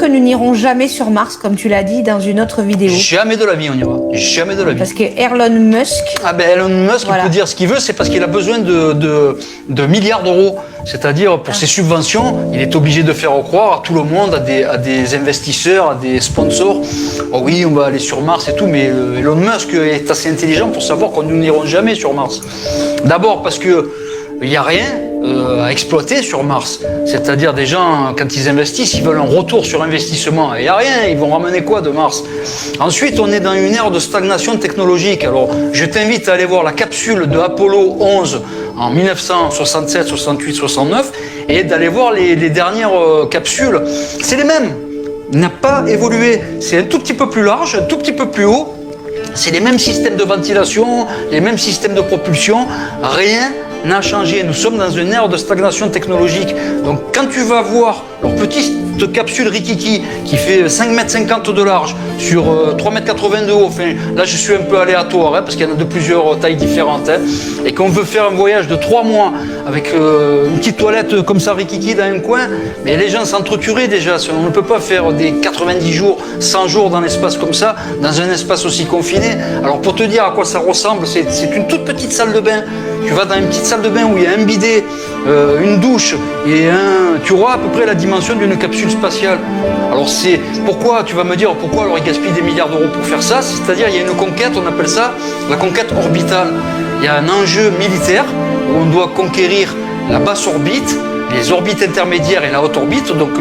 que nous n'irons jamais sur Mars, comme tu l'as dit dans une autre vidéo. Jamais de la vie on ira. Jamais de la vie. Parce que Elon Musk... Ah ben Elon Musk, il peut dire ce qu'il veut, c'est parce qu'il a besoin de milliards d'euros. C'est-à-dire, pour ses subventions, il est obligé de faire croire à tout le monde, à des investisseurs, à des sponsors. Oh oui, on va aller sur Mars et tout, mais Elon Musk est assez intelligent pour savoir que nous n'irons jamais sur Mars. D'abord parce que il n'y a rien à exploiter sur Mars. C'est-à-dire des gens, quand ils investissent, ils veulent un retour sur investissement. Il n'y a rien, ils vont ramener quoi de Mars? Ensuite, on est dans une ère de stagnation technologique. Alors, je t'invite à aller voir la capsule de Apollo 11 en 1967, 68, 69 et d'aller voir les dernières capsules. C'est les mêmes. Il n'a pas évolué. C'est un tout petit peu plus large, un tout petit peu plus haut. C'est les mêmes systèmes de ventilation, les mêmes systèmes de propulsion. Rien n'a changé. Nous sommes dans une ère de stagnation technologique. Donc quand tu vas voir leur petite capsule Rikiki qui fait 5,50 m de large sur 3,80 m de haut, enfin, là je suis un peu aléatoire parce qu'il y en a de plusieurs tailles différentes, et qu'on veut faire un voyage de 3 mois avec une petite toilette comme ça Rikiki dans un coin, mais les gens s'entretueraient déjà. On ne peut pas faire des 90 jours, 100 jours dans l'espace comme ça, dans un espace aussi confiné. Alors pour te dire à quoi ça ressemble, c'est une toute petite salle de bain. Tu vas dans une petite salle de bain où il y a un bidet, une douche et tu auras à peu près la dimension d'une capsule spatiale. Alors c'est pourquoi, tu vas me dire pourquoi alors ils gaspillent des milliards d'euros pour faire ça. C'est-à-dire il y a une conquête, on appelle ça la conquête orbitale. Il y a un enjeu militaire où on doit conquérir la basse orbite, les orbites intermédiaires et la haute orbite, donc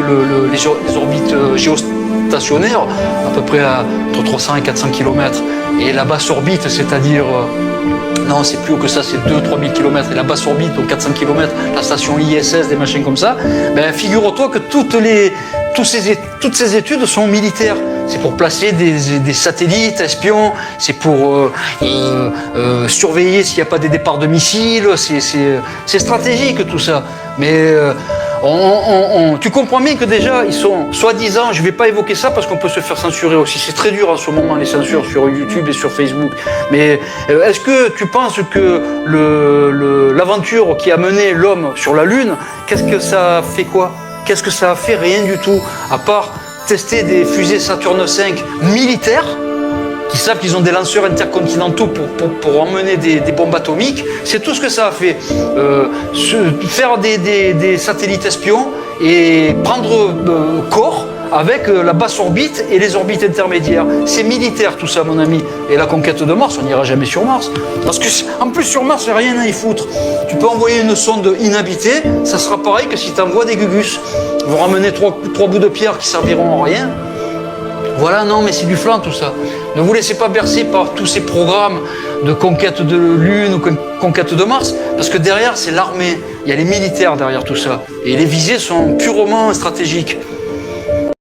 les orbites géostationnaires, à peu près entre 300 et 400 km. Et la basse orbite, c'est-à-dire... non, c'est plus haut que ça, c'est 2-3 000 km. Et la basse orbite, donc 400 km, la station ISS, des machins comme ça, ben, figure-toi que toutes ces études sont militaires. C'est pour placer des satellites espions, c'est pour surveiller s'il n'y a pas des départs de missiles, c'est stratégique tout ça. Mais tu comprends bien que déjà, ils sont soi-disant, je ne vais pas évoquer ça parce qu'on peut se faire censurer aussi. C'est très dur en ce moment, les censures sur YouTube et sur Facebook. Mais est-ce que tu penses que l'aventure qui a mené l'homme sur la Lune, qu'est-ce que ça a fait quoi? Qu'est-ce que ça a fait? Rien du tout, à part tester des fusées Saturne V militaires, qui savent qu'ils ont des lanceurs intercontinentaux pour emmener des bombes atomiques. C'est tout ce que ça a fait. Faire des satellites espions et prendre corps avec la basse orbite et les orbites intermédiaires. C'est militaire tout ça, mon ami. Et la conquête de Mars, on n'ira jamais sur Mars. Parce que, en plus, sur Mars, il n'y a rien à y foutre. Tu peux envoyer une sonde inhabitée, ça sera pareil que si tu envoies des gugus. Ils vont ramener trois bouts de pierre qui serviront à rien. Voilà, non, mais c'est du flan tout ça. Ne vous laissez pas bercer par tous ces programmes de conquête de Lune ou conquête de Mars, parce que derrière, c'est l'armée. Il y a les militaires derrière tout ça. Et les visées sont purement stratégiques.